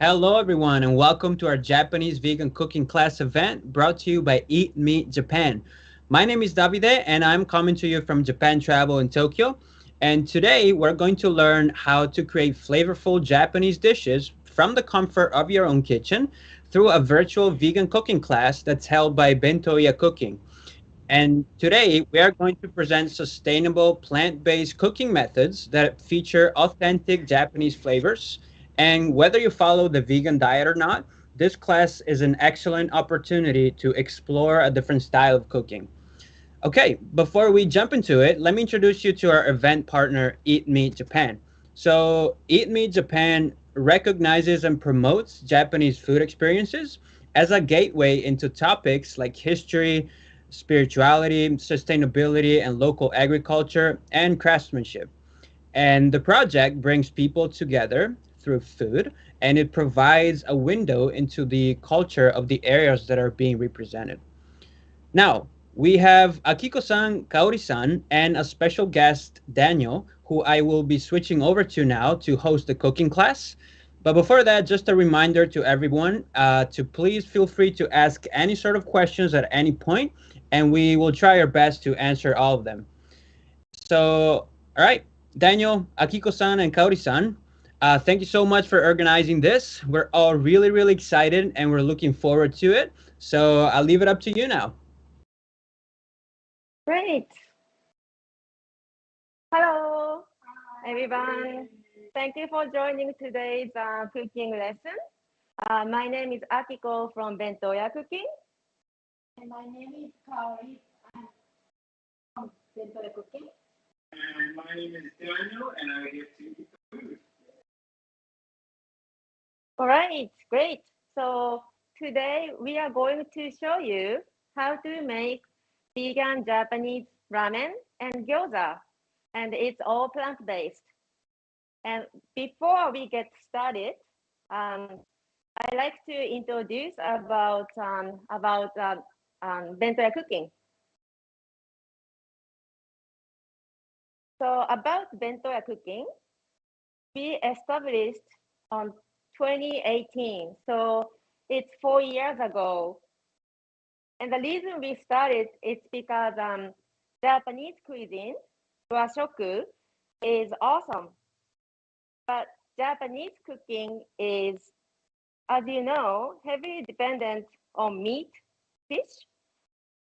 Hello, everyone, and welcome to our Japanese vegan cooking class event brought to you by Eat Meat Japan. My name is Davide, and I'm coming to you from Japan Travel in Tokyo. And today we're going to learn how to create flavorful Japanese dishes from the comfort of your own kitchen through a virtual vegan cooking class that's held by BentoYa Cooking. And today we are going to present sustainable plant-based cooking methods that feature authentic Japanese flavors. And whether you follow the vegan diet or not, this class is an excellent opportunity to explore a different style of cooking. Okay, before we jump into it, let me introduce you to our event partner, Eat Meat Japan. So, Eat Meat Japan recognizes and promotes Japanese food experiences as a gateway into topics like history, spirituality, sustainability, and local agriculture and craftsmanship. And the project brings people together through food, and it provides a window into the culture of the areas that are being represented. Now, we have Akiko-san, Kaori-san, and a special guest, Daniel, who I will be switching over to now to host the cooking class. But before that, just a reminder to everyone to please feel free to ask any sort of questions at any point, and we will try our best to answer all of them. So, all right, Daniel, Akiko-san, and Kaori-san, thank you so much for organizing this. We're all really, really excited, and we're looking forward to it. So I'll leave it up to you now. Great. Hello, everyone. Thank you for joining today's cooking lesson. My name is Akiko from BentoYa Cooking. And my name is Kaori. I'm from BentoYa Cooking. And my name is Daniel, and I get to eat the food. All right, great. So today we are going to show you how to make vegan Japanese ramen and gyoza. And it's all plant-based. And before we get started, I'd like to introduce about BentoYa Cooking. So about BentoYa Cooking, we established on 2018. So it's 4 years ago. And the reason we started is because Japanese cuisine, washoku, is awesome. But Japanese cooking is, as you know, heavily dependent on meat, fish.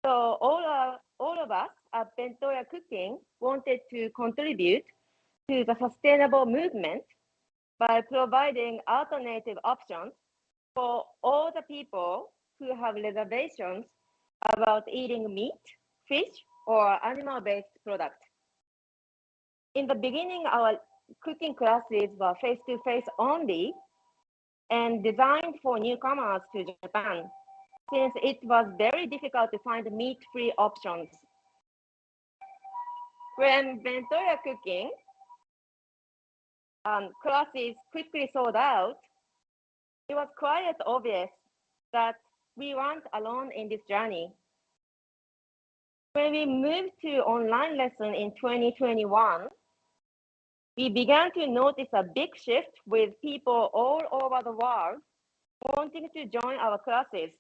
So all of us at BentoYa Cooking wanted to contribute to the sustainable movement by providing alternative options for all the people who have reservations about eating meat, fish, or animal-based products. In the beginning, our cooking classes were face-to-face only and designed for newcomers to Japan, since it was very difficult to find meat-free options. When BentoYa Cooking classes quickly sold out, it was quite obvious that we weren't alone in this journey. When we moved to online lesson in 2021, we began to notice a big shift with people all over the world wanting to join our classes.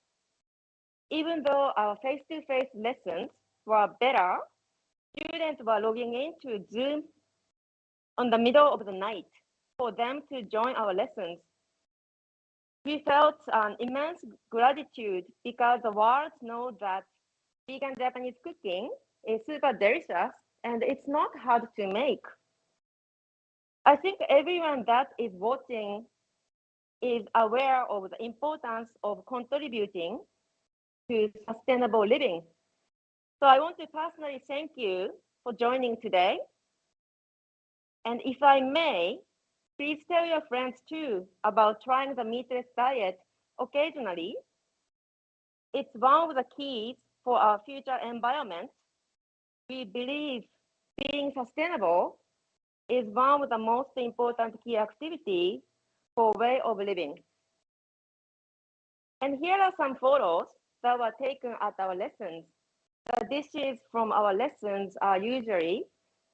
Even though our face-to-face lessons were better, students were logging into Zoom on the middle of the night for them to join our lessons. We felt an immense gratitude because the world knows that vegan Japanese cooking is super delicious and it's not hard to make. I think everyone that is watching is aware of the importance of contributing to sustainable living. So I want to personally thank you for joining today. And if I may, please tell your friends too about trying the meatless diet occasionally. It's one of the keys for our future environment. We believe being sustainable is one of the most important key activities for way of living. And here are some photos that were taken at our lessons. The dishes from our lessons are usually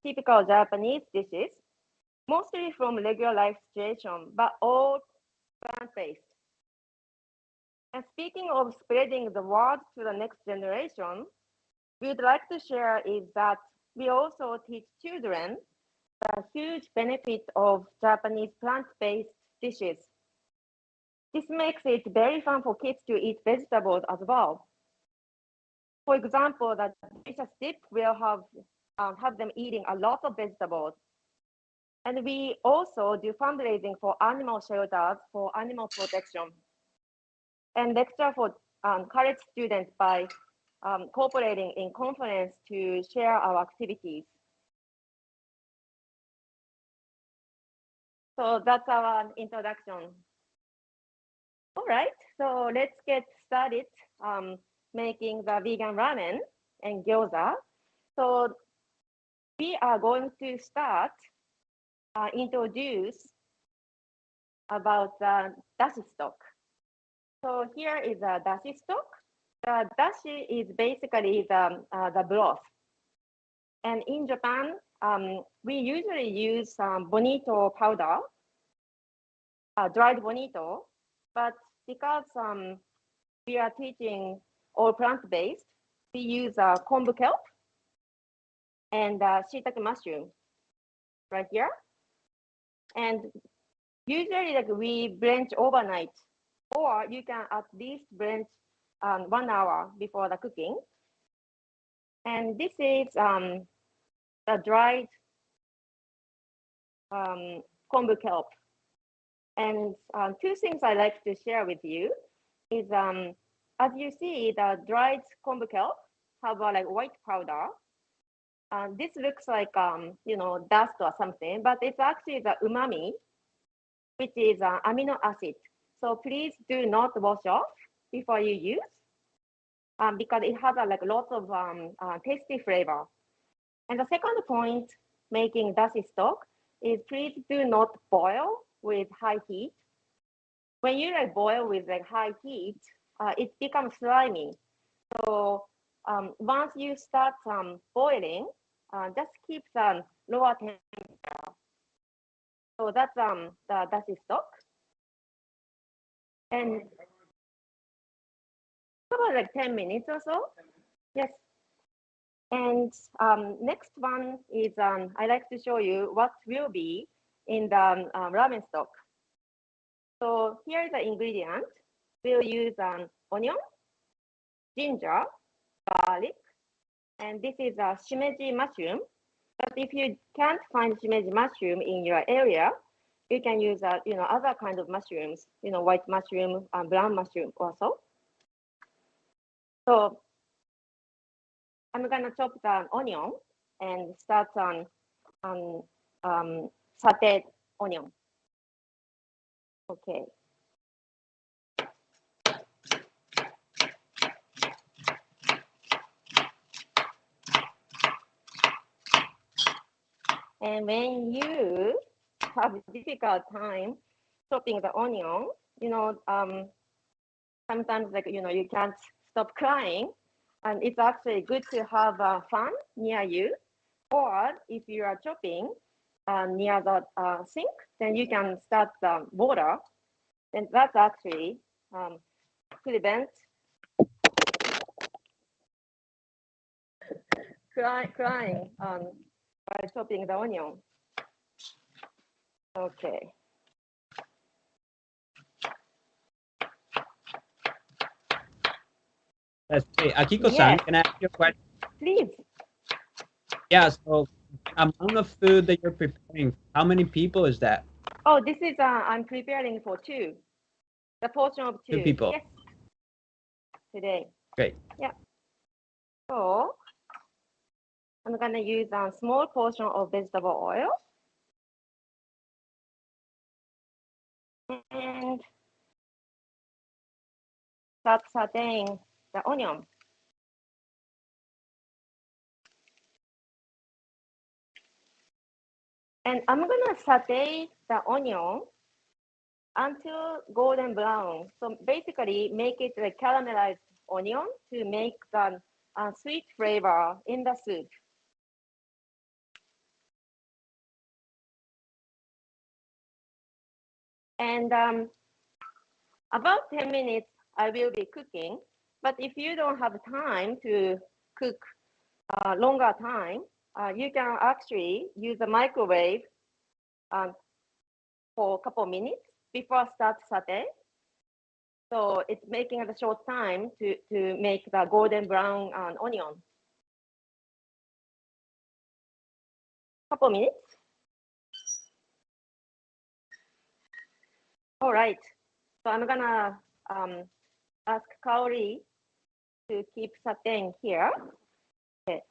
typical Japanese dishes, mostly from regular life situation, but all plant-based. And speaking of spreading the word to the next generation, we'd like to share is that we also teach children the huge benefit of Japanese plant-based dishes. This makes it very fun for kids to eat vegetables as well. For example, the delicious dip will have them eating a lot of vegetables. And we also do fundraising for animal shelters for animal protection and lecture for college students by cooperating in conference to share our activities. So that's our introduction. All right, so let's get started making the vegan ramen and gyoza. So we are going to start introduce about the dashi stock. So here is a dashi stock. The dashi is basically the broth. And in Japan, we usually use bonito powder, dried bonito, but because we are teaching all plant-based, we use kombu kelp and shiitake mushroom right here. And usually like we blanch overnight, or you can at least blanch 1 hour before the cooking. And this is the dried kombu kelp. And two things I like to share with you is, as you see, the dried kombu kelp have like white powder. This looks like dust or something, but it's actually the umami, which is amino acid. So please do not wash off before you use, because it has like lots of tasty flavor. And the second point making dashi stock is please do not boil with high heat. When you like boil with like high heat, it becomes slimy. So once you start boiling, just keep the lower temperature. So that's the dashi stock. And about like 10 minutes or so. Yes. And next one is I like to show you what will be in the ramen stock. So here is the ingredient. We'll use onion, ginger, garlic, and this is a shimeji mushroom. But if you can't find shimeji mushroom in your area, you can use other kind of mushrooms, white mushroom, brown mushroom also. So I'm gonna chop the onion and start on sauteed onion. Okay. And when you have a difficult time chopping the onion, sometimes you can't stop crying, and it's actually good to have a fan near you, or if you are chopping near the sink, then you can start the water, and that's actually prevent crying by chopping the onion. Okay. That's great. Akiko-san, Yes. can I ask you a question? Please. Yeah, so amount of food that you're preparing, how many people is that? Oh, this is I'm preparing for two. The portion of two. 2 people. Yes. Today. Great. Yeah. So I'm gonna use a small portion of vegetable oil. And start sauteing the onion. And I'm gonna saute the onion until golden brown. So basically make it a caramelized onion to make the sweet flavor in the soup. And About 10 minutes, I will be cooking. But if you don't have time to cook longer time, you can actually use the microwave for a couple minutes before start saute. So it's making a short time to make the golden brown onion. Couple minutes. All right. So I'm gonna ask Kaori to keep sauteing here. Okay.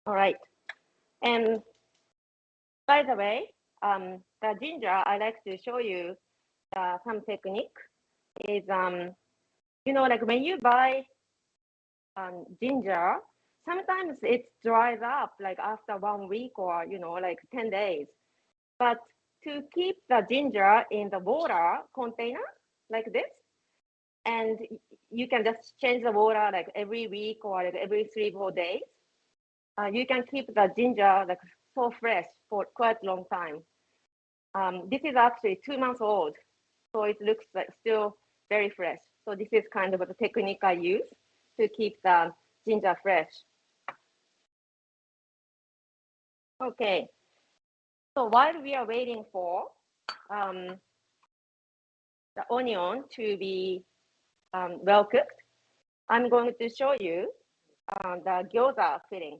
All right. And by the way, the ginger, I like to show you some technique is, you know, like when you buy ginger, sometimes it dries up like after 1 week or, you know, like 10 days. But to keep the ginger in the water container like this, and you can just change the water like every week or like every 3-4 days. You can keep the ginger like so fresh for quite a long time. This is actually 2 months old, so it looks like still very fresh. So this is kind of the technique I use to keep the ginger fresh. Okay, so while we are waiting for the onion to be well cooked, I'm going to show you the gyoza filling.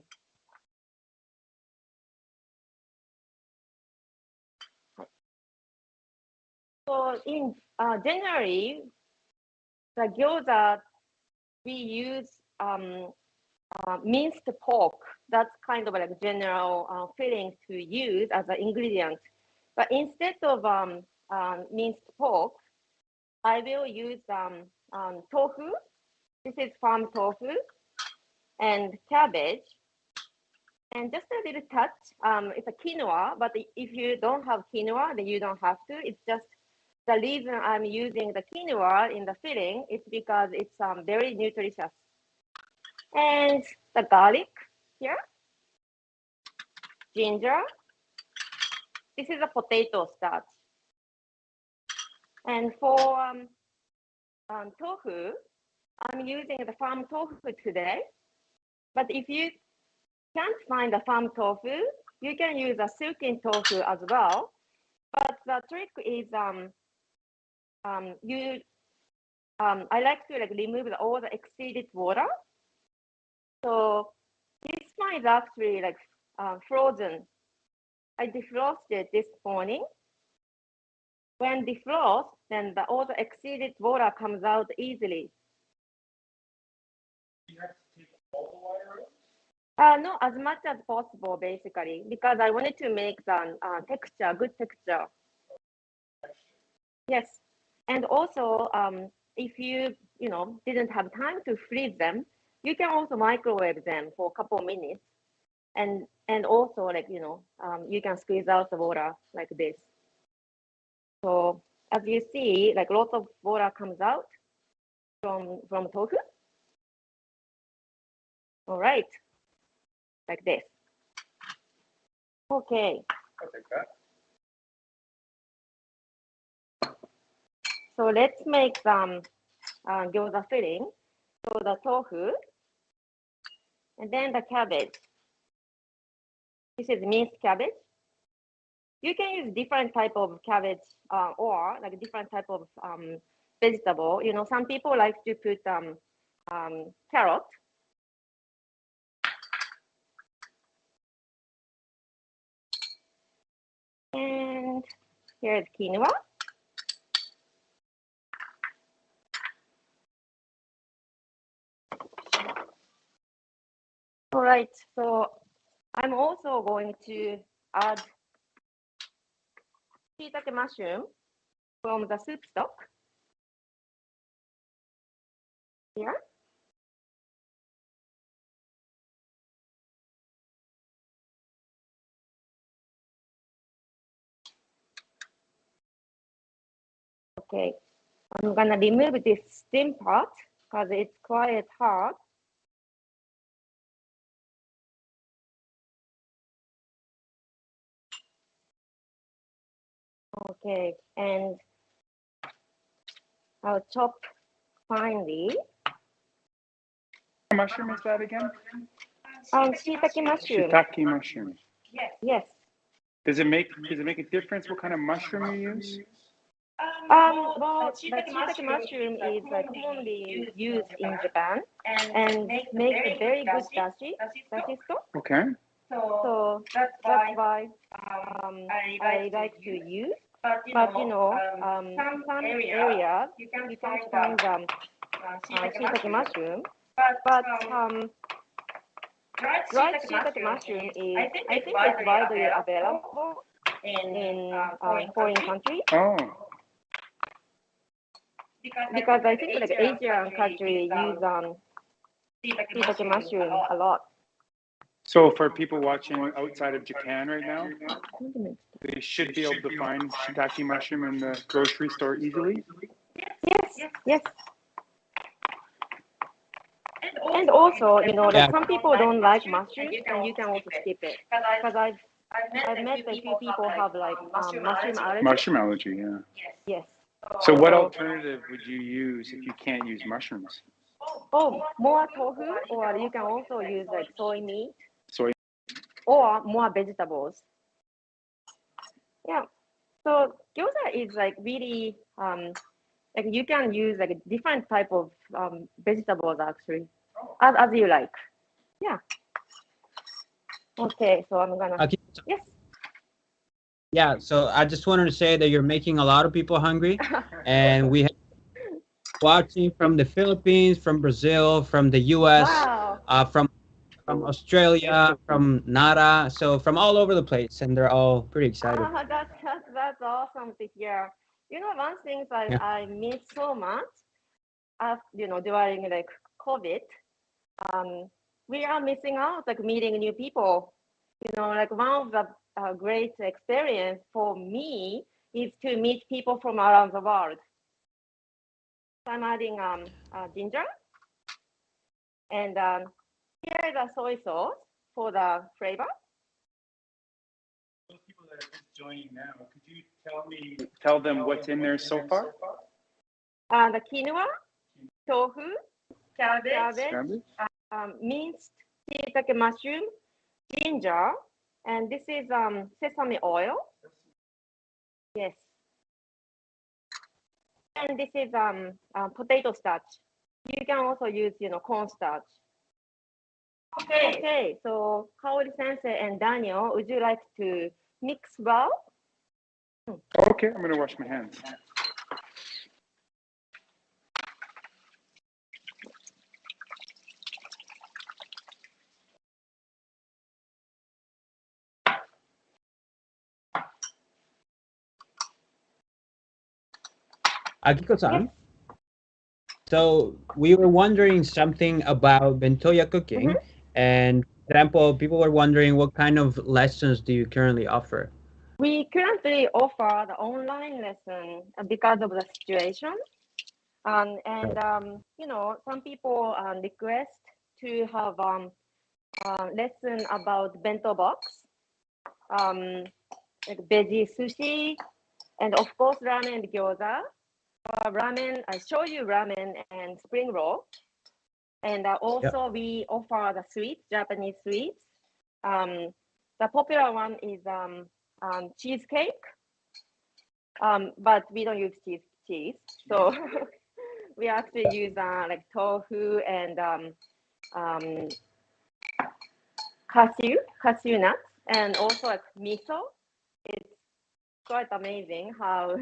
So in January, the gyoza, we use minced pork. That's kind of like general filling to use as an ingredient. But instead of minced pork, I will use tofu. This is farm tofu and cabbage. And just a little touch, it's a quinoa, but if you don't have quinoa, then you don't have to. It's just the reason I'm using the quinoa in the filling is because it's very nutritious. And the garlic here, ginger. This is a potato starch. And for tofu, I'm using the farm tofu today. But if you can't find the farm tofu, you can use a silken tofu as well. But the trick is I like to like remove all the exceeded water. So this one is actually like frozen. I defrosted this morning. When defrost, then all the exceeded water comes out easily. You have to take all the water out? No, as much as possible, basically, because I wanted to make the texture, good texture. Yes, and also if you didn't have time to freeze them, you can also microwave them for a couple minutes, and also like you can squeeze out the water like this. So as you see, like lots of water comes out from tofu. All right, like this. Okay. I'll take that. So let's make some gyoza filling. So the tofu, and then the cabbage. This is minced cabbage. You can use different type of cabbage or like different type of vegetable. You know, some people like to put carrot. And here's quinoa. All right, so I'm also going to add shiitake mushroom from the soup stock here. Okay, I'm gonna remove this stem part because it's quite hard. Okay, and I'll chop finely. What mushroom is that again? Shiitake mushroom. Shiitake mushroom. Yes. Does it make a difference what kind of mushroom you use? Well, the shiitake mushroom is commonly used in Japan and makes a very good dashi stock. Okay. So that's why I like to use. But some areas you can find shiitake mushroom. But dried shiitake mushroom is, I think it's widely available in foreign countries. Oh. Because I think like Asian countries use shiitake mushroom a lot. So for people watching outside of Japan right now, they should be able to find shiitake mushroom in the grocery store easily? Yes. And also, like some people don't like mushrooms, and you can also skip it. Because I've met a few people have like mushroom allergy. Mushroom allergy, yeah. Yes. So what alternative would you use if you can't use mushrooms? Oh, more tofu, or you can also use like soy meat. Soy. Or more vegetables. Yeah. So gyoza is like really like you can use like a different type of vegetables actually, as you like. Yeah. Okay, so I'm gonna. Okay. Yes. Yeah, so I just wanted to say that you're making a lot of people hungry, and we have watching from the Philippines, from Brazil, from the U.S., Wow. From Australia, from Nara, so from all over the place, and they're all pretty excited. That's awesome to hear. One thing Yeah. I miss so much, during like COVID, we are missing out like meeting new people. Like one of the great experience for me is to meet people from around the world. So I'm adding ginger, and here is a soy sauce for the flavor. Those people that are just joining now, could you Tell them what's in there so far? The quinoa, tofu, cabbage, minced shiitake mushroom, ginger, and this is sesame oil. Yes. And this is potato starch. You can also use, cornstarch. Okay. So Kaori Sensei and Daniel, would you like to mix well? Okay, I'm gonna wash my hands. Akiko-san, Yes. so we were wondering something about BentoYa Cooking, and for example, people were wondering what kind of lessons do you currently offer? We currently offer the online lesson because of the situation. And some people request to have lesson about bento box, like veggie sushi, and of course ramen and gyoza, ramen, shoyu ramen and spring roll. And also we offer the sweets, Japanese sweets. The popular one is cheesecake, but we don't use cheese. So we actually use like tofu and cashew nuts, and also like miso. It's quite amazing how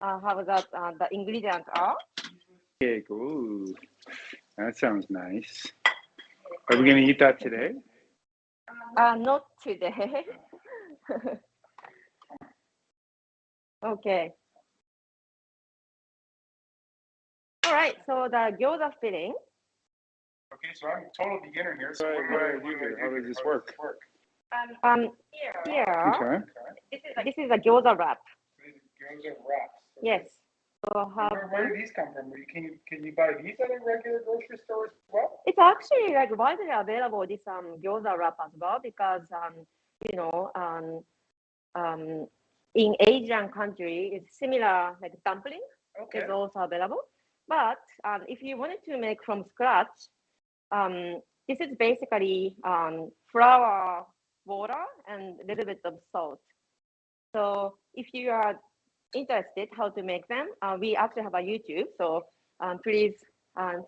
the ingredients are. Cake, ooh, that sounds nice. Are we gonna eat that today? Not today. Okay. All right. So the Gyoza filling. Okay, so I'm a total beginner here. So what do I do here? How does this work? Here. Okay. This is a Gyoza wrap. Gyoza wraps. Yes. So Where do these come from? Can you buy these at a regular grocery store as well? It's actually like widely available, this Gyoza wrap as well, because you know in Asian country it's similar like dumpling. is also available. But if you wanted to make from scratch, this is basically flour, water, and a little bit of salt. So if you are interested how to make them, we actually have a YouTube. So please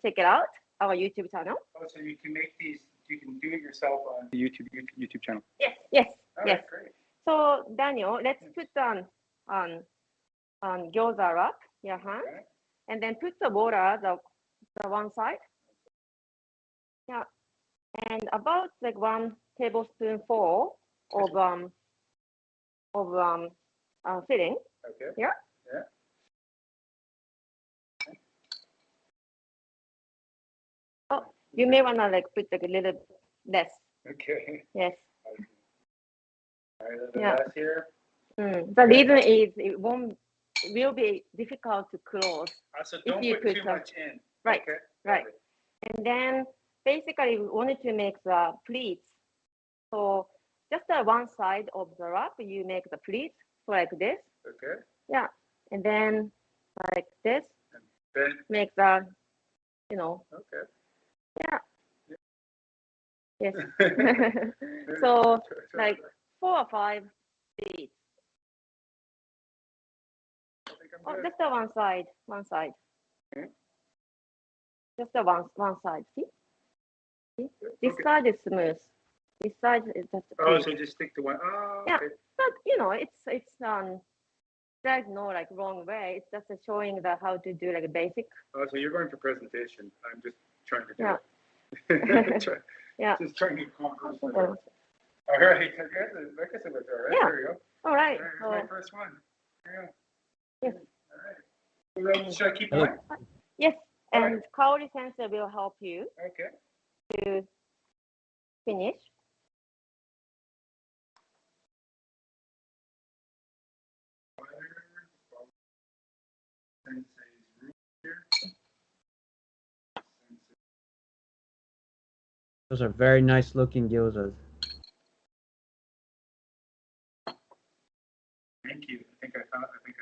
check it out, our YouTube channel. Oh, so you can make these, you can do it yourself on the YouTube channel. Yes, yes, All yes. right, great. So Daniel, let's put on gyoza wrap, your hand, Okay. and then put the water the one side. Yeah, and about like 1 tablespoonful of filling. Okay. Yeah. Yeah. Oh, you may wanna like put like a little less. Okay. Yes. All right, the Yeah. last here. The reason is it will be difficult to close. So If don't you put too put much in. Right, Okay. right. And then basically we wanted to make the pleats. So just one side of the wrap, you make the pleats like this. Okay. Yeah. And then like this, And then, make the, you know, okay. yeah. Yes. So like 4 or 5 pleats. I think I'm Oh, good. just the one side, one side. Okay. Just the one side. See? This Okay. side is smooth. This side is just Oh, pleat. so just stick to one. Oh, Yeah. okay. But you know, there's no like wrong way. It's just showing the how to do like a basic. Oh, so you're going for presentation. I'm just trying to do Yeah. it. Yeah. Just trying to accomplish it. Yeah. All right. I guess it looks all right. Yeah. There we go. All right. All right, here's my first one. Yeah. Yes. All right. So then, should I keep going? Yes. All And Kaori sensei will help you Okay. to finish. Sensei's room here. Those are very nice looking gyozas. Thank you. I think I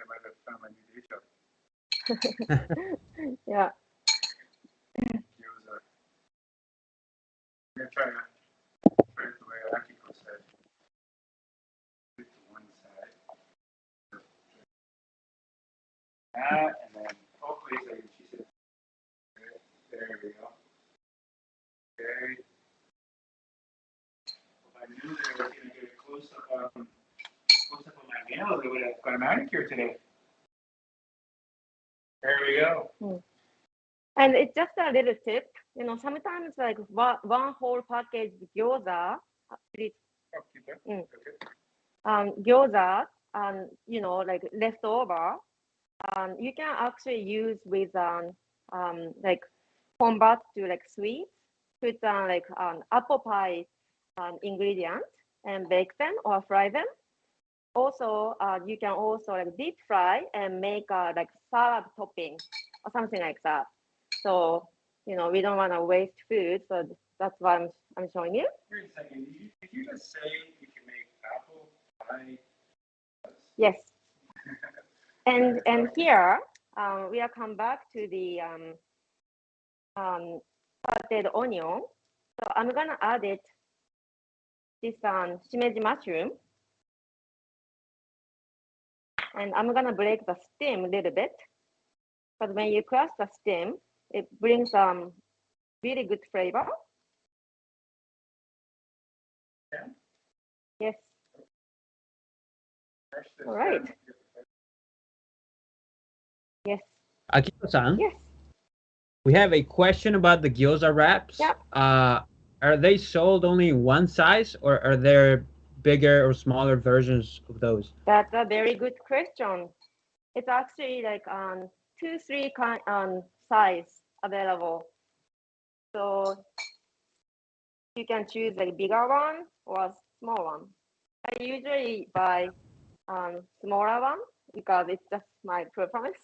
might have found my new day job. Yeah. Gyoza. I'm gonna try it the way Akiko said. Stick to one side. That, and then hopefully, so she said, there we go. Okay. If I knew that I was gonna get a close up on my nails, I would have got a manicure today. There we go. And it's just a little tip. You know, sometimes like one whole package gyoza, Oh, keep going. Okay. gyoza, you know, like leftover, you can actually use with like convert to like sweets, put like apple pie ingredient and bake them or fry them. Also, you can also like deep fry and make like salad topping or something like that. So, you know, we don't want to waste food. So that's why I'm showing you. Wait a second. Did you just say you can make apple pie? Yes. And here, we are come back to the sauteed onion. So I'm gonna add it this shimeji mushroom, and I'm gonna break the stem a little bit. But when you crush the stem, it brings really good flavor. Yeah. Yes. All right. Yes. Akito-san, Yes. we have a question about the gyoza wraps. Yep. Are they sold only in one size, or are there bigger or smaller versions of those? That's a very good question. It's actually like 2-3 kind size available. So you can choose like bigger one or small one. I usually buy smaller one because it's just my preference.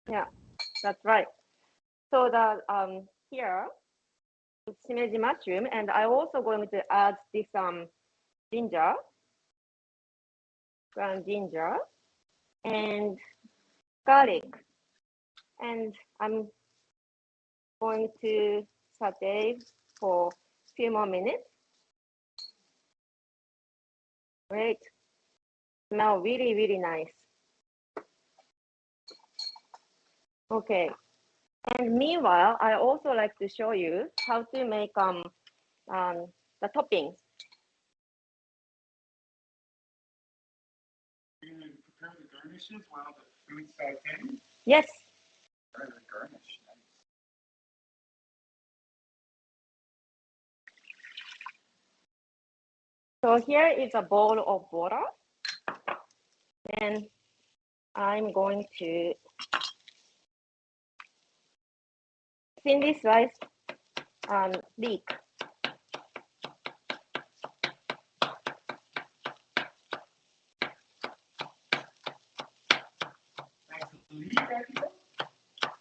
Yeah, that's right. So the here it's shimeji mushroom, and I also going to add this ginger, ground ginger, and garlic, and I'm going to saute for a few more minutes. Great. Smell really, really nice. Okay. And meanwhile, I also like to show you how to make the toppings. You're going to prepare the garnishes while the food's sauteing? Yes. Or the garnish. So here is a bowl of water, and I'm going to thinly slice leek.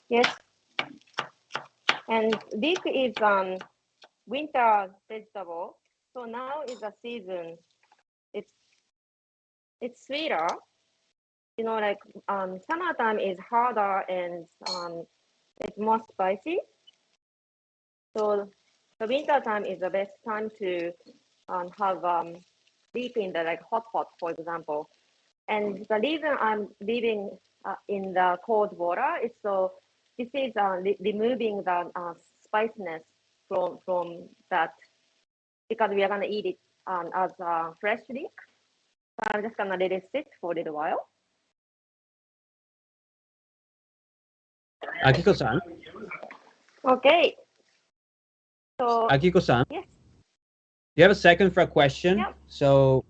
Yes. And leek is winter vegetable. So now is the season. It's sweeter. You know, like summertime is harder and it's more spicy. So the winter time is the best time to have leek in the like hot pot, for example. And the reason I'm leaving in the cold water is so this is removing the spiciness from that, because we are gonna eat it as fresh leek. So I'm just gonna let it sit for a little while. Akiko-san. Okay. So Akiko-san. yes. You have a second for a question? Yeah. So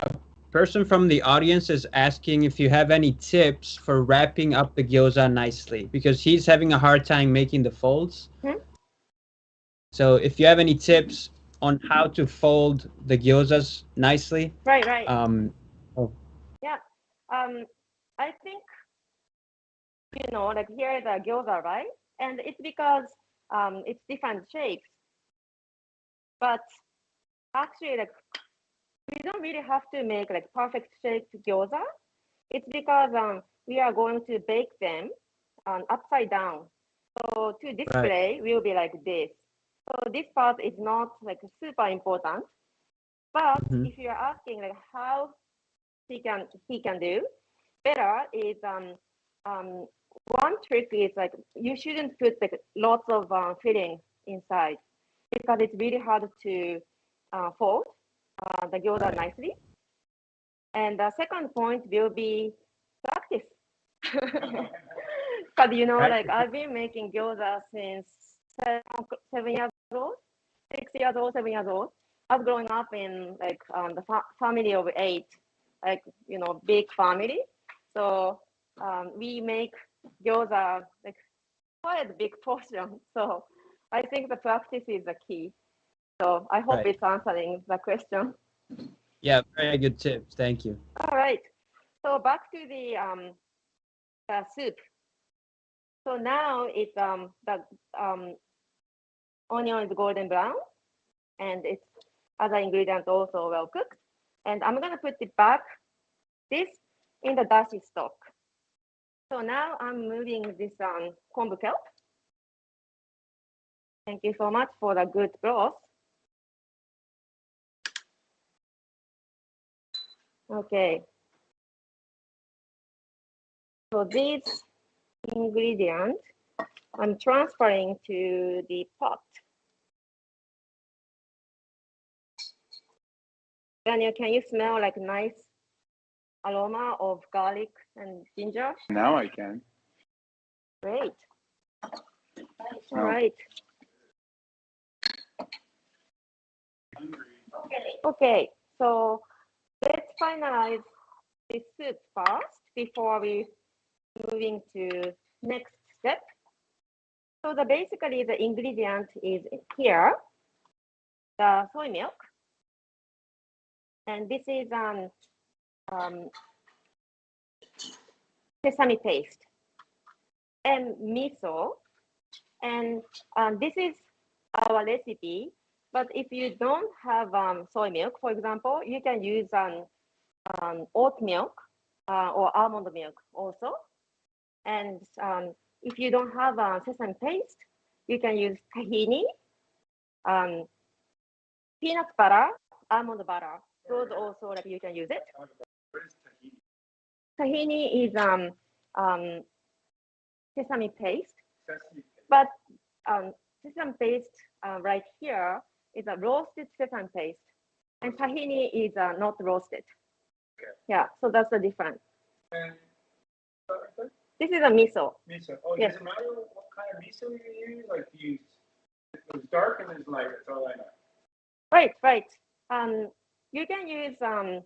a person from the audience is asking if you have any tips for wrapping up the gyoza nicely, because he's having a hard time making the folds. So if you have any tips on how to fold the gyozas nicely. Right. Yeah. I think, you know, like here is a gyoza, right? And it's because it's different shapes. But actually, like, we don't really have to make like perfect shaped gyoza. It's because we are going to bake them upside down. So to display will be like this. So this part is not like super important. But if you're asking like how he can do better is one trick is like you shouldn't put like lots of filling inside, because it's really hard to fold the gyoza nicely. And the second point will be practice. Because you know, like I've been making gyoza since 7 years old, 6 years old, 7 years old. I was growing up in like the family of 8, like, you know, big family. So we make gyoza like quite a big portion. So I think the practice is the key. So I hope it's answering the question. Yeah, very good tips. Thank you. All right. So back to the soup. So now it's the onion is golden brown, and its other ingredients also well cooked. And I'm gonna put it back this in the dashi stock. So now I'm moving this kombu kelp. Thank you so much for the good broth. Okay. So these ingredients I'm transferring to the pot. Daniel, can you smell like nice aroma of garlic and ginger? Now I can. Great. All right. Okay, so let's finalize the soup first before we moving to next step. So basically the ingredient is here, the soy milk, and this is sesame paste and miso, and this is our recipe. But if you don't have soy milk, for example, you can use oat milk or almond milk also. And if you don't have sesame paste, you can use tahini, peanut butter, almond butter. Those also like you can use it. What is tahini? Tahini is sesame paste, Sesame. but sesame paste right here is a roasted sesame paste, and tahini is not roasted. Okay. Yeah, so that's the difference. And This is a miso. miso. Oh, Yes. does it matter what kind of miso you use? Like, do you use there's dark and there's light. That's all I know. Right, right. You can use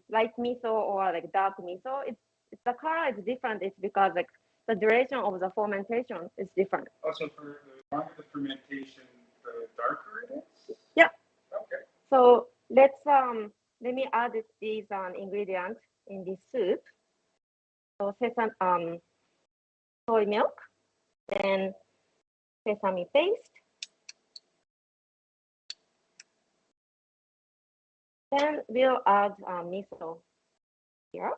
light miso or like dark miso. It's the color is different. It's because like the duration of the fermentation is different. Also, for the longer the fermentation, the darker it is. Yeah. Okay. So let me add these ingredients in this soup. So sesame, soy milk, then sesame paste, then we'll add miso here.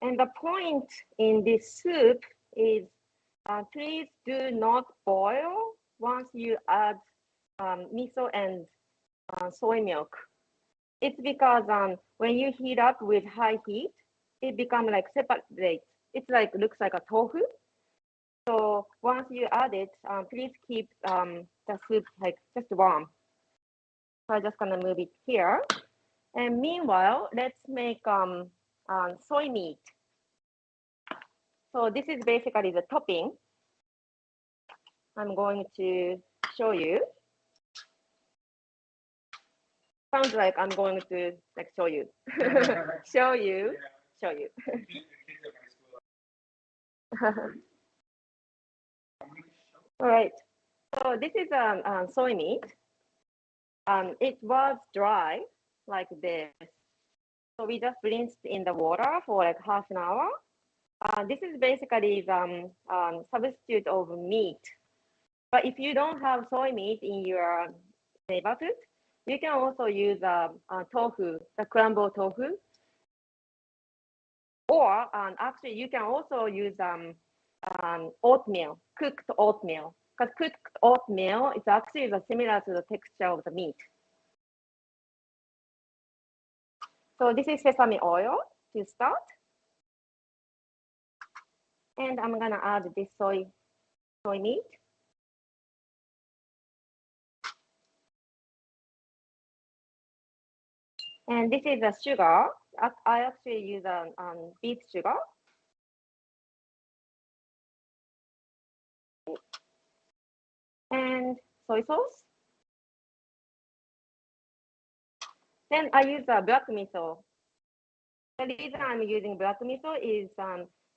And the point in this soup is please do not boil once you add miso and soy milk. It's because when you heat up with high heat, it becomes like separate. It's like looks like a tofu. So once you add it, please keep the soup like just warm. So I'm just gonna move it here. And meanwhile, let's make soy meat. So this is basically the topping. I'm going to show you. Sounds like I'm going to like show you, show you, show you. All right. So this is soy meat. It was dry like this. So we just rinsed in the water for like half an hour. This is basically the substitute of meat. But if you don't have soy meat in your neighborhood, you can also use tofu, the crumble tofu. Or actually, you can also use oatmeal, cooked oatmeal. Because cooked oatmeal is actually similar to the texture of the meat. So this is sesame oil to start. And I'm gonna add this soy meat. And this is the sugar. I actually use beet sugar. And soy sauce. Then I use black miso. The reason I'm using black miso is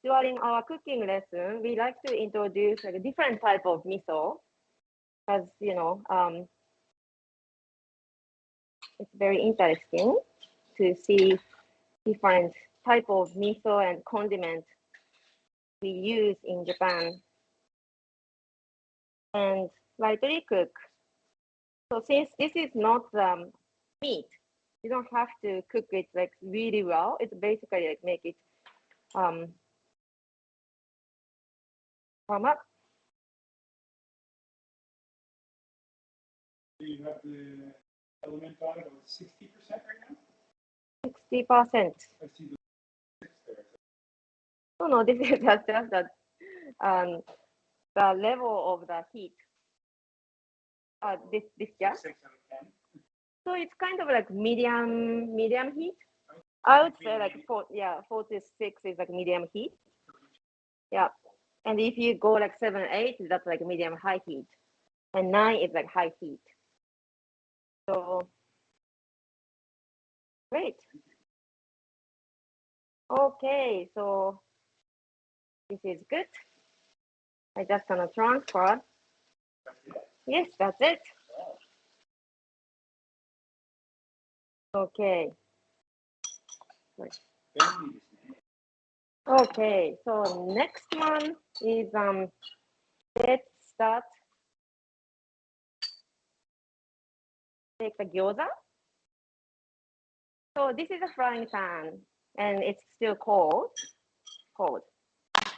during our cooking lesson, we like to introduce like a different type of miso, because you know it's very interesting to see different type of miso and condiments we use in Japan. And lightly cook. So since this is not meat, you don't have to cook it like really well. It's basically like make it warm up. You have the element on about 60% right now? 60%. I see the 6 there. No, this is just the level of the heat. This yeah. 6 out of 10. So it's kind of like medium heat. I would say like 4 to 6 is like medium heat. Yeah. And if you go like 7, 8, that's like medium high heat. And 9 is like high heat. So great. Okay, so this is good. I just gonna transfer. Yes, that's it. Okay. Okay, so next one is let's start take the gyoza. So this is a frying pan, and it's still cold.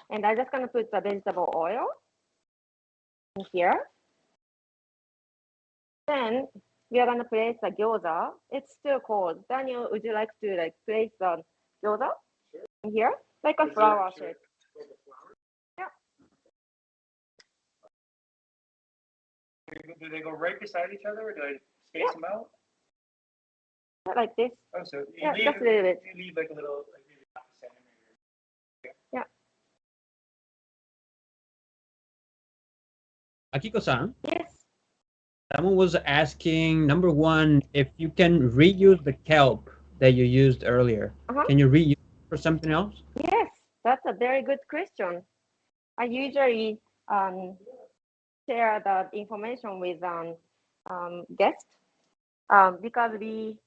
And I'm just gonna put the vegetable oil in here. Then we are gonna place the gyoza. It's still cold. Daniel, would you like to like place the gyoza in here, like a flower shape? Yeah. Do they go right beside each other, or do I space them out? Like this. Oh, so Yeah, just a little bit. You leave like a little, like maybe half a centimeter. Yeah. Akiko-san, Yes. someone was asking, number one, if you can reuse the kelp that you used earlier. Can you reuse it for something else? Yes, that's a very good question. I usually share the information with guests because we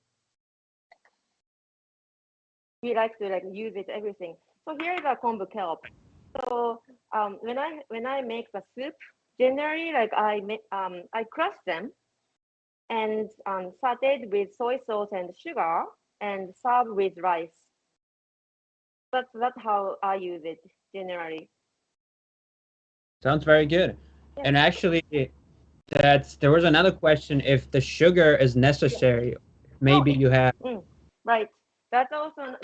like to like use it everything. So here is a kombu kelp. So when I make the soup, generally like I crush them and sauteed with soy sauce and sugar and serve with rice. That's how I use it generally. Sounds very good. Yes. And actually, there was another question if the sugar is necessary. Maybe you have. Right. That's also a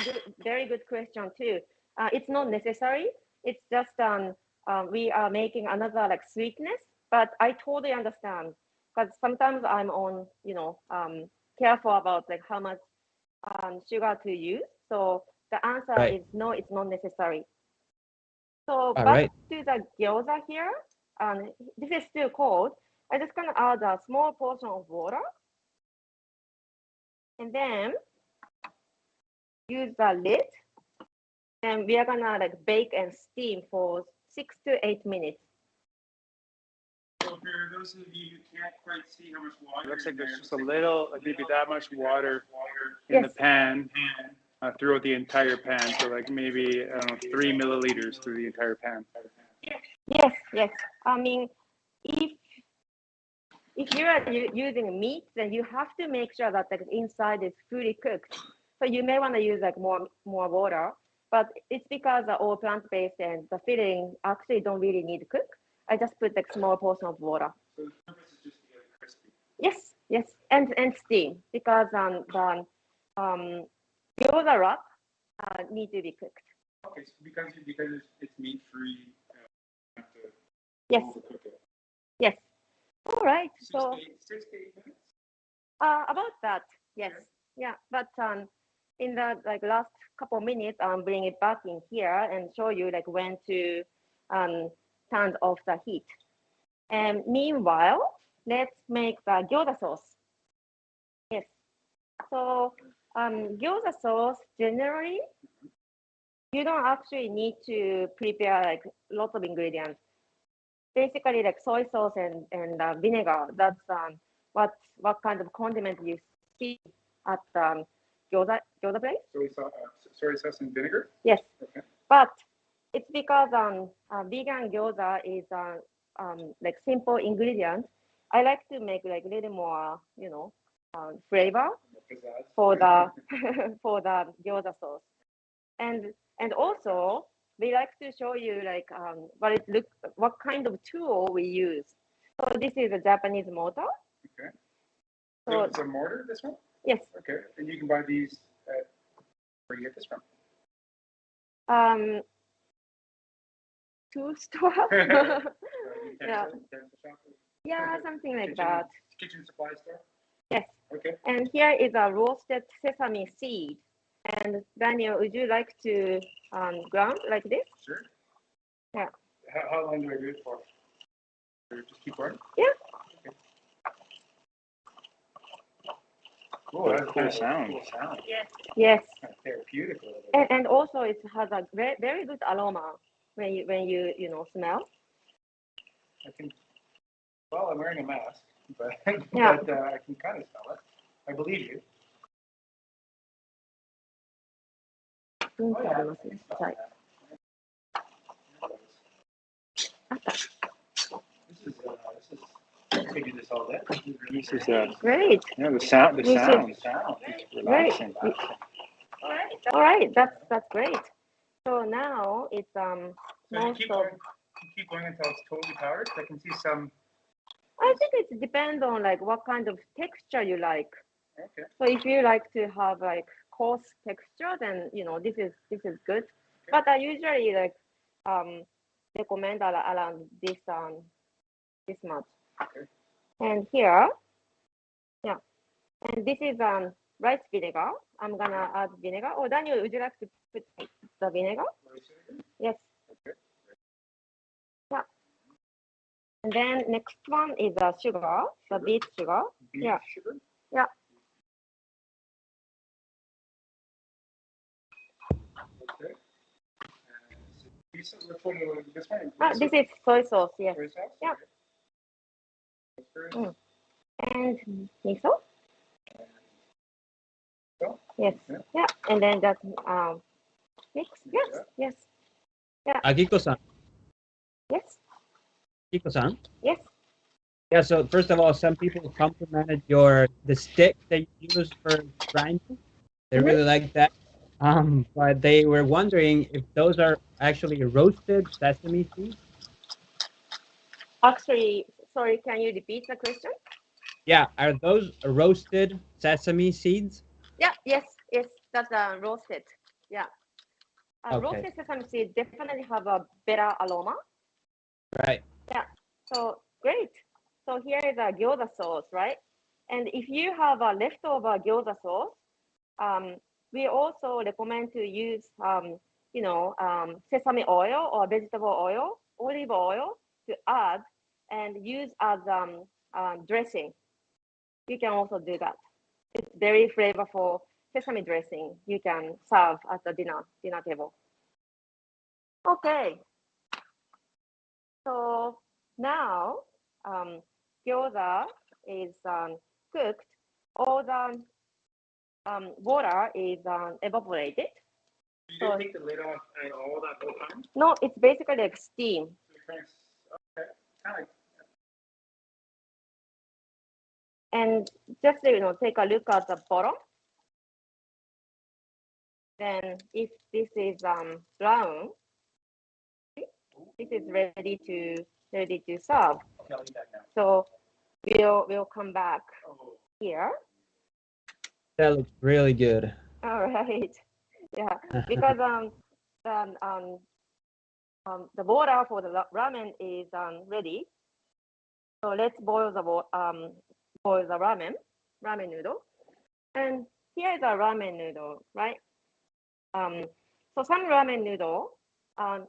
very good question too. It's not necessary. It's just we are making another like sweetness, but I totally understand because sometimes I'm on careful about like how much sugar to use. So the answer is no, it's not necessary. So back to the gyoza here. This is still cold. I'm just gonna add a small portion of water, and then use the lid, and we are gonna like bake and steam for 6 to 8 minutes. So for those of you who can't quite see how much water, It looks like there's just a little, like maybe that much water in the pan throughout the entire pan. So like maybe, I don't know, 3 milliliters through the entire pan. Yes. I mean, if you are using meat, then you have to make sure that the inside is fully cooked. So you may want to use like more water, but it's because all plant-based and the filling actually don't really need to cook. I just put like small portion of water. So the purpose is just to get it crispy. Yes, and steam because the gyoza wrap need to be cooked. Okay, so because it's meat free, have to Yes. cook it. Yes. All right. 6 So to 8 minutes. about that, yes. Okay. Yeah, but in the like last couple minutes, bring it back in here and show you like when to turn off the heat. And meanwhile, let's make the gyoza sauce. Yes. So gyoza sauce generally, you don't actually need to prepare like lots of ingredients. Basically, like soy sauce and vinegar. That's what kind of condiment you see at gyoza place. Soy sauce and vinegar. Yes. Okay. But it's because vegan gyoza is like simple ingredient. I like to make like a little more, flavor for the for the gyoza sauce, and also we like to show you like what kind of tool we use. So this is a Japanese mortar. Okay. So it's a mortar, this one? Yes. Okay. And you can buy these at, where do you get this from? Tool store. Yeah. Yeah, something like that. Kitchen supply store? Yes. Okay. And here is a roasted sesame seed. And Daniel, would you like to ground like this? Sure. Yeah. How long do I do it for? Or just keep going? Yeah. Okay. Oh, that's cool sound. Yes. Therapeutic. And also it has a very, very good aroma when you smell. Well, I'm wearing a mask, but Yeah. but I can kind of smell it. I believe you. Oh, Oh, yeah. I can smell that. I could do this all day. This is Great. yeah, the sound We should- is relaxing. All right. All right, that's great. So now it's So most you of. keep going until it's totally powdered. I can see some. I think it depends on like what kind of texture you like. Okay. So if you like to have like coarse texture, then this is good. But I usually like recommend around this much. Okay. And here, yeah, and this is rice vinegar. I'm gonna add vinegar. Oh, Daniel, would you like to put the vinegar? Yes. Okay. Yeah. And then next one is sugar, the beet sugar. Beet Yeah. sugar. Yeah. Okay. So which one? This one? This is soy sauce. Yes. Soy sauce? Yeah. Okay. And miso. So, Yes. yeah. Yeah. And then that mix. Yes. Yeah. Yes. Yeah. Akiko-san. Yes. Akiko-san. Yes. Yeah, so first of all, some people complimented the stick that you use for grinding. They really like that. But they were wondering if those are actually roasted sesame seeds. Actually, sorry, can you repeat the question? Yeah, are those roasted sesame seeds? Yeah, yes, that's roasted. Yeah. Okay. Roasted sesame seeds definitely have a better aroma. Right. Yeah, so great. So here is a gyoza sauce, right? And if you have a leftover gyoza sauce, we also recommend to use, sesame oil or vegetable oil, olive oil to add and use as dressing. You can also do that. It's very flavorful sesame dressing you can serve at the dinner table. Okay. So now gyoza is cooked. All the water is evaporated. You didn't take the lid off at all that whole time? No, it's basically like steam. Okay. Kind of. And just take a look at the bottom. Then if this is brown, this is ready to serve. Okay, I'll eat that now. So we'll come back here. That looks really good. All right. Yeah, because the water for the ramen is ready. So let's boil the ramen noodle. And here is a ramen noodle, right? So some ramen noodle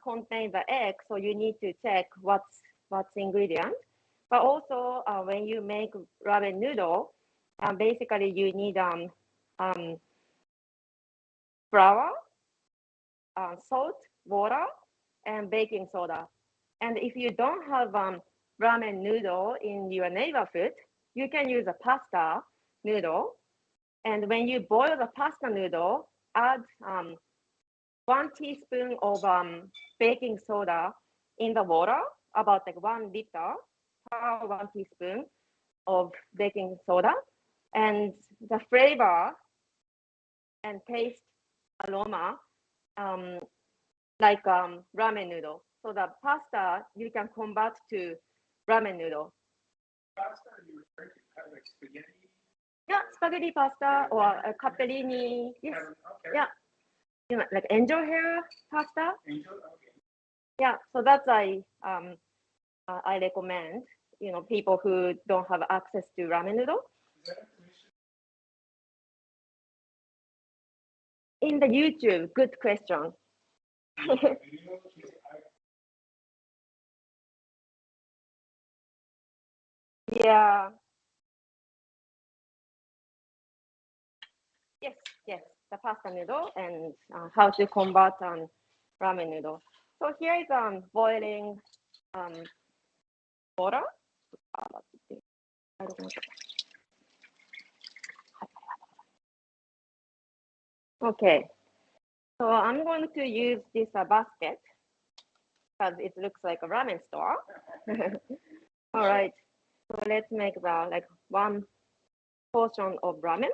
contain the egg, so you need to check what's ingredient. But also when you make ramen noodle, basically you need flour, salt, water, and baking soda. And if you don't have ramen noodle in your neighborhood, you can use a pasta noodle. And when you boil the pasta noodle, add 1 teaspoon of baking soda in the water, about like 1 liter per 1 teaspoon of baking soda. And the flavor and taste aroma like ramen noodle. So the pasta you can convert to ramen noodle. Pasta, are you referring to kind of like spaghetti? Yeah, spaghetti pasta or capellini. Yes. Okay. Yeah. Like angel hair pasta. Angel? Okay. Yeah. So that's I recommend. People who don't have access to ramen noodle. Is that information? In the YouTube, good question. Yeah. Yes, the pasta noodle and how to convert ramen noodle. So here is boiling water. Okay, so I'm going to use this basket because it looks like a ramen store. All right, so let's make the one portion of ramen.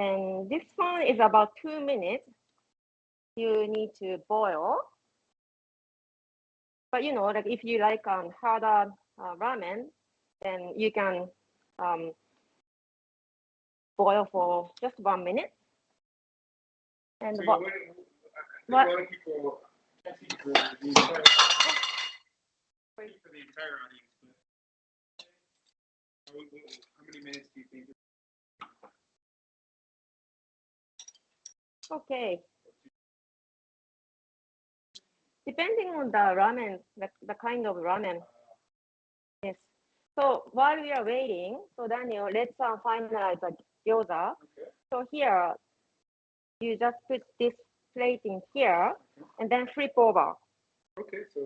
And this one is about 2 minutes. You need to boil. But you know, like if you like harder ramen, then you can boil for just 1 minute. And So what? I think a lot of people can't see for the entire audience, but how many minutes do you think? Okay. Depending on the ramen, the kind of ramen. Yes. So while we are waiting, so Daniel, let's finalize the gyoza. Okay. So here, you just put this plate in here and then flip over. Okay, so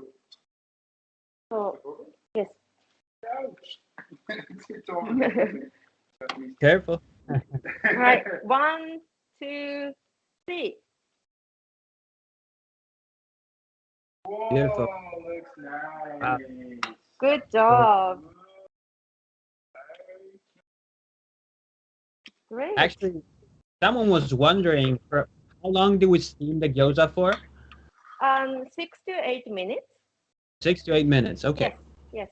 So yes. ouch. It's all Careful. All right. 1, 2, 3. Whoa, Beautiful. looks nice. Wow. Good job. Great. Actually, someone was wondering for how long do we steam the gyoza for? 6 to 8 minutes. 6 to 8 minutes. Okay. Yes.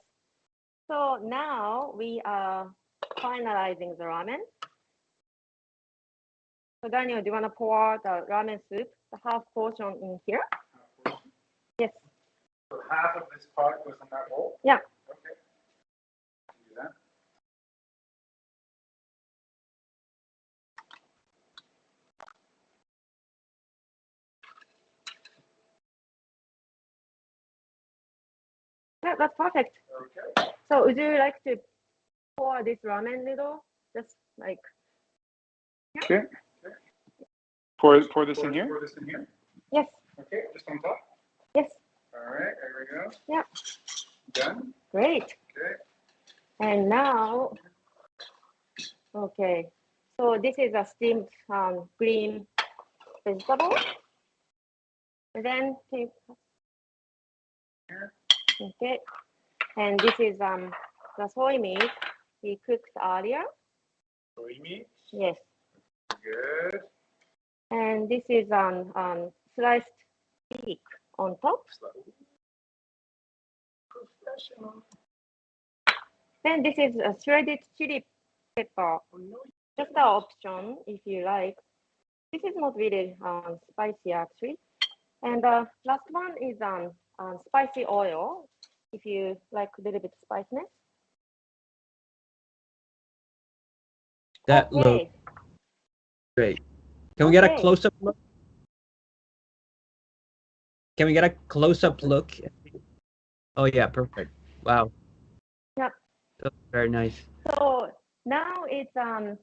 So now we are finalizing the ramen. So Daniel, do you want to pour the ramen soup, the half portion in here? Yes. So half of this pot goes in that bowl? Yeah. Okay. Do that. Yeah, that's perfect. Okay. So would you like to pour this ramen noodle? Just like, Okay. Pour this in here. Pour this in here. yes, Okay, just on top. yes, All right, there we go. yeah, Done. great. Okay. And now, okay, so this is a steamed green vegetable. And then, okay, and this is the soy meat we cooked earlier. Soy meat. Yes. Good. And this is sliced steak on top. Professional. Then this is a shredded chili pepper. Just an option if you like. This is not really spicy actually. And the last one is spicy oil if you like a little bit spiciness. That looks Okay. great. Can we get a Okay. close-up look? Can we get a close-up look? Oh yeah, perfect. Wow. Yeah. That's very nice. So now it's 10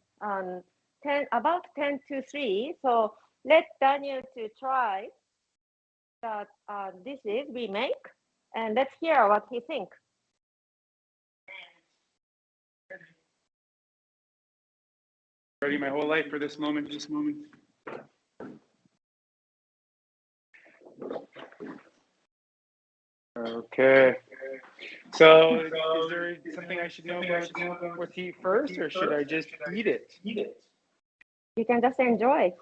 to 3. So let Daniel to try that dishes we make, and let's hear what he thinks. Ready my whole life for this moment. Okay. So, is there something I should know about what to eat first, or should I just eat it? You can just enjoy.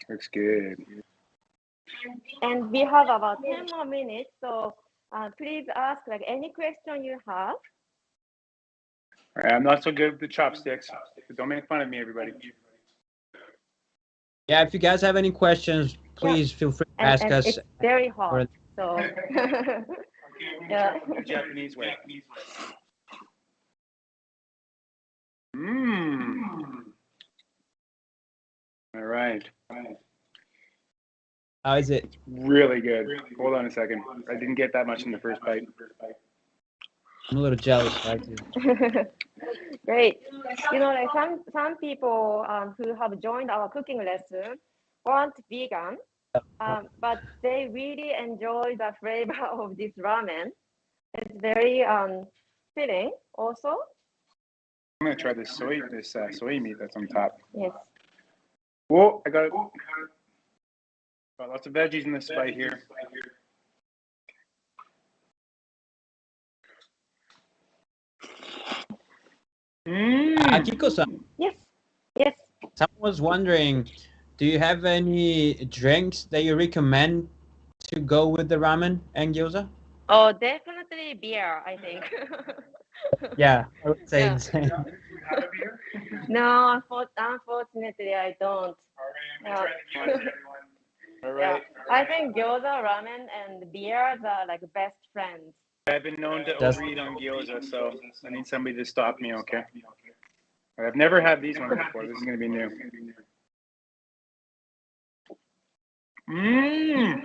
Looks good. And we have about 10 more minutes, so please ask like any question you have. All right, I'm not so good with the chopsticks, but don't make fun of me, everybody. Yeah, if you guys have any questions, please feel free to ask us. It's very hot, so yeah. The Japanese way. Mmm. All right. How is it? Really good. Hold on a second. I didn't get that much in the first bite. I'm a little jealous. Actually. Great. You know, like some people who have joined our cooking lesson aren't vegan, but they really enjoy the flavor of this ramen. It's very filling also. I'm gonna try this soy meat that's on top. Yes. Whoa, I got it. Got lots of veggies in this bite here. Akiko-san, Yes. Yes. Someone was wondering, do you have any drinks that you recommend to go with the ramen and gyoza? Oh, definitely beer, I think. Yeah, I would say Yeah. the same. Do you have a beer? No, unfortunately, I don't. All right, I'm Yeah. gonna try to give it to everyone. All Yeah. right. I think gyoza, ramen, and beer are like best friends. I've been known to Just overeat on gyoza, so I need somebody to stop me, okay? I've never had these ones before. This is going to be new. Mmm.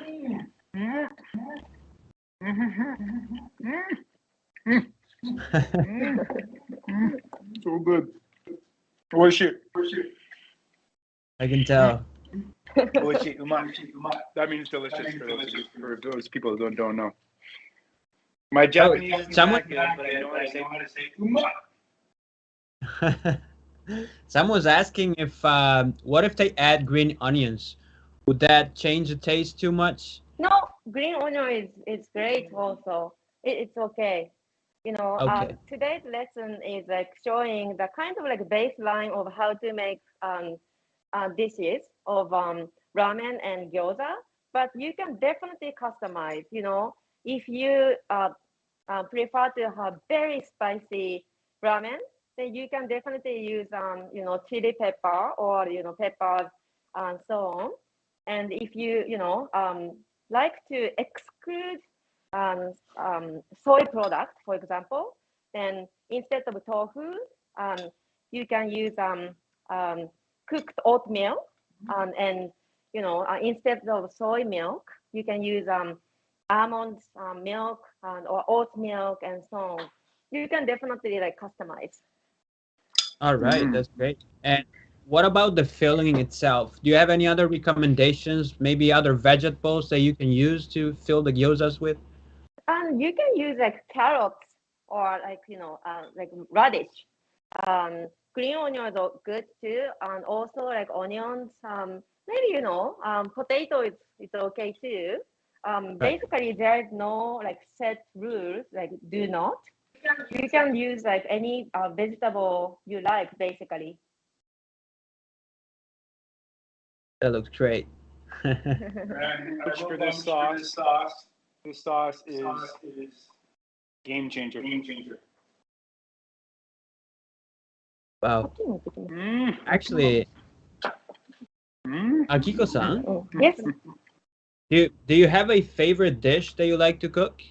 So good. Oishi. I can tell. Oishi. That means delicious for those people who don't know. My Oh, Japanese isn't someone that good, but I know how to say someone was asking if what if they add green onions? Would that change the taste too much? No, green onion is great also. It's okay. Okay. Today's lesson is like showing the kind of like baseline of how to make dishes of ramen and gyoza, but you can definitely customize. If you prefer to have very spicy ramen, then you can definitely use chili pepper or peppers and so on. And if you like to exclude soy product, for example, then instead of tofu, um, you can use cooked oatmeal, and instead of soy milk, you can use almond milk or oat milk and so on. You can definitely like customize. All right, Mm. that's great. And what about the filling itself? Do you have any other recommendations? Maybe other vegetables that you can use to fill the gyozas with? And you can use like carrots or like radish. Green onions are good too, and also like onions. Maybe potato is okay too. Right. Basically, there is no like set rules like do not. You can use like any vegetable you like, basically. That looks great. And I Much will for this vouch for sauce. this sauce. This sauce This sauce is is game changer. game changer. Wow. Mm. Actually, Mm. Akiko-san, Yes. do you have a favorite dish that you like to cook?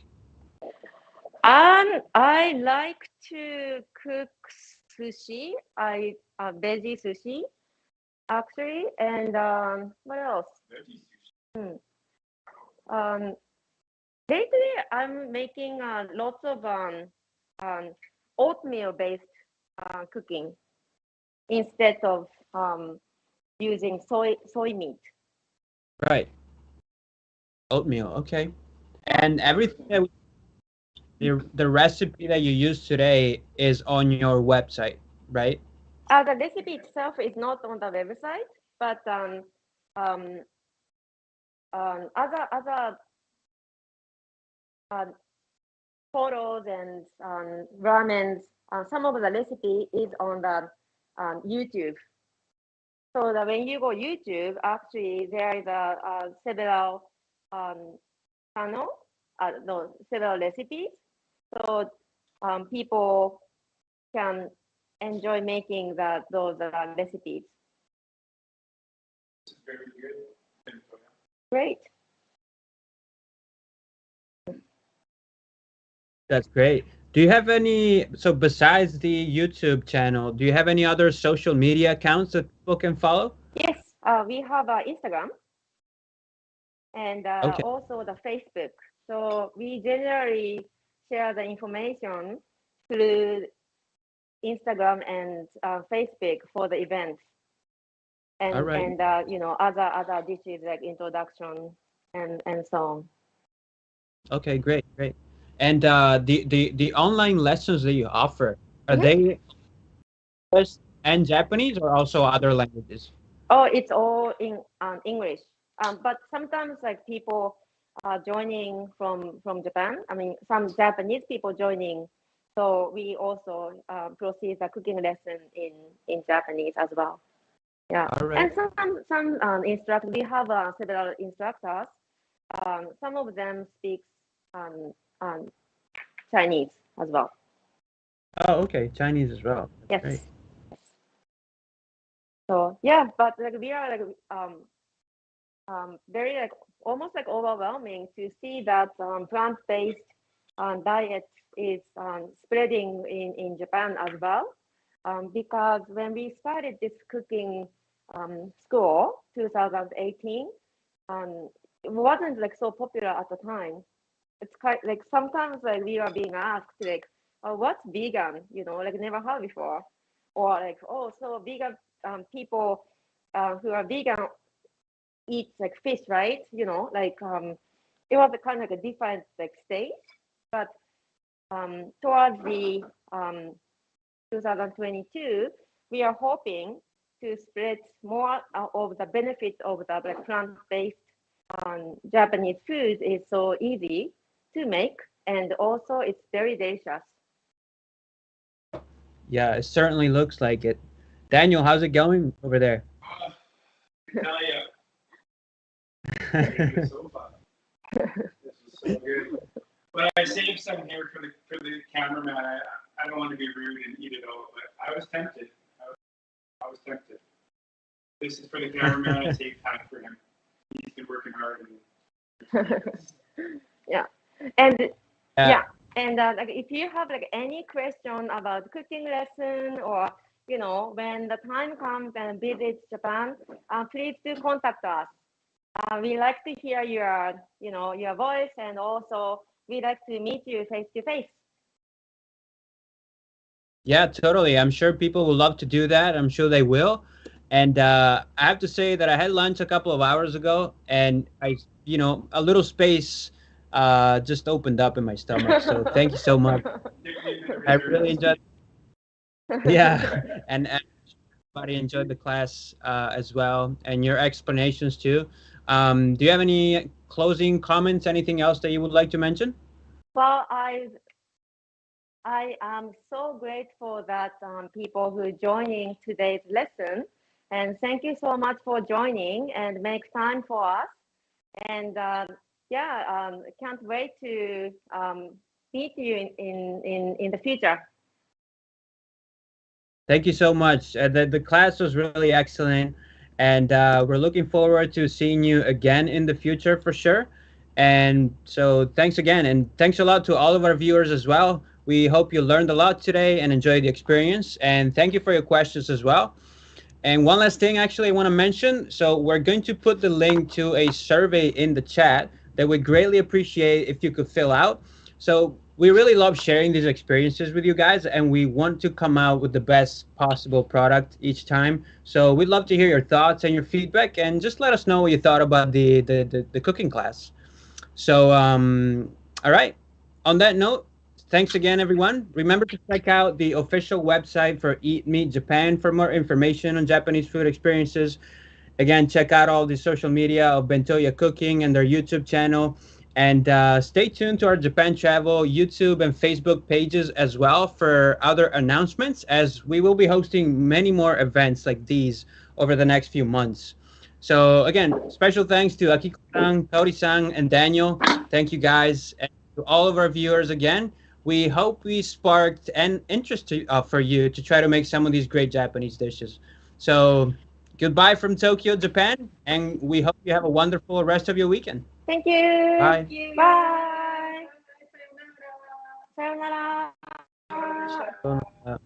I like to cook sushi. I veggie sushi actually, and what else? Hmm. Um, Lately, I'm making lots of um, oatmeal-based cooking instead of using soy meat. Right. Oatmeal. Okay. And everything that the recipe that you use today is on your website, right? The recipe itself is not on the website, but um, other uh, photos and ramens. Some of the recipe is on the YouTube. So that when you go YouTube, actually there is a several um, channel, no, several recipes. So people can enjoy making those recipes. Very good. Great. That's great. Do you have any, so besides the YouTube channel, do you have any other social media accounts that people can follow? Yes, we have Instagram and Okay. also the Facebook. So we generally share the information through Instagram and Facebook for the events, All and right. other dishes like introduction and so on. Okay, great, great. And the online lessons that you offer, are Mhm. they English and Japanese or also other languages? Oh, it's all in English. But sometimes like people joining from Japan. I mean, some Japanese people joining. So we also proceed the cooking lesson in Japanese as well. Yeah, All right. and some instructors. We have several instructors. Some of them speak um, um, Chinese as well. Oh, okay. Chinese as well. That's Yes. great. Yes. So yeah, but like we are like very like almost like overwhelming to see that plant-based diet is spreading in Japan as well. Because when we started this cooking school, 2018, it wasn't like so popular at the time. It's quite like sometimes like we are being asked like, oh, what's vegan? You know, like never heard before, or like, oh, so vegan people who are vegan eat like fish, right? You know, like it was a kind of like a different like stage, but towards the 2022, we are hoping to spread more of the benefits of the like, plant-based Japanese food is so easy to make, and also it's very delicious. Yeah, it certainly looks like it. Daniel, how's it going over there? Hell yeah. So fun. This is so good. But I saved some here for the cameraman. I don't want to be rude and eat it all, but I was tempted. I was tempted. This is for the cameraman. I saved half for him. He's been working hard. Yeah, and Yeah. yeah, and like if you have like any question about cooking lesson or you know when the time comes and visit Japan, please do contact us. We like to hear your you know your voice, and also we like to meet you face to face. Yeah, totally. I'm sure people will love to do that. I'm sure they will. And I have to say that I had lunch a couple of hours ago, and a little space just opened up in my stomach. So thank you so much. I really enjoyed. Yeah, and everybody enjoyed the class as well, and your explanations too. Do you have any closing comments? Anything else that you would like to mention? Well, I am so grateful that people who are joining today's lesson, and thank you so much for joining and make time for us. And yeah, can't wait to meet you in the future. Thank you so much. The class was really excellent, and we're looking forward to seeing you again in the future for sure. And so, thanks again, and thanks a lot to all of our viewers as well. We hope you learned a lot today and enjoyed the experience. And thank you for your questions as well. And one last thing, actually, I want to mention. So we're going to put the link to a survey in the chat that we greatly appreciate if you could fill out. So we really love sharing these experiences with you guys, and we want to come out with the best possible product each time. So we'd love to hear your thoughts and your feedback, and just let us know what you thought about the cooking class. So, all right. On that note, thanks again, everyone. Remember to check out the official website for Eat Meat Japan for more information on Japanese food experiences. Again, check out all the social media of BentoYa Cooking and their YouTube channel. And stay tuned to our Japan Travel YouTube and Facebook pages as well for other announcements, as we will be hosting many more events like these over the next few months. So again, special thanks to Akiko-san, Kaori-san, and Daniel. Thank you guys. And to all of our viewers again, we hope we sparked an interest for you to try to make some of these great Japanese dishes. So goodbye from Tokyo, Japan, and we hope you have a wonderful rest of your weekend. Thank you. Bye. Bye. Sayonara. Uh,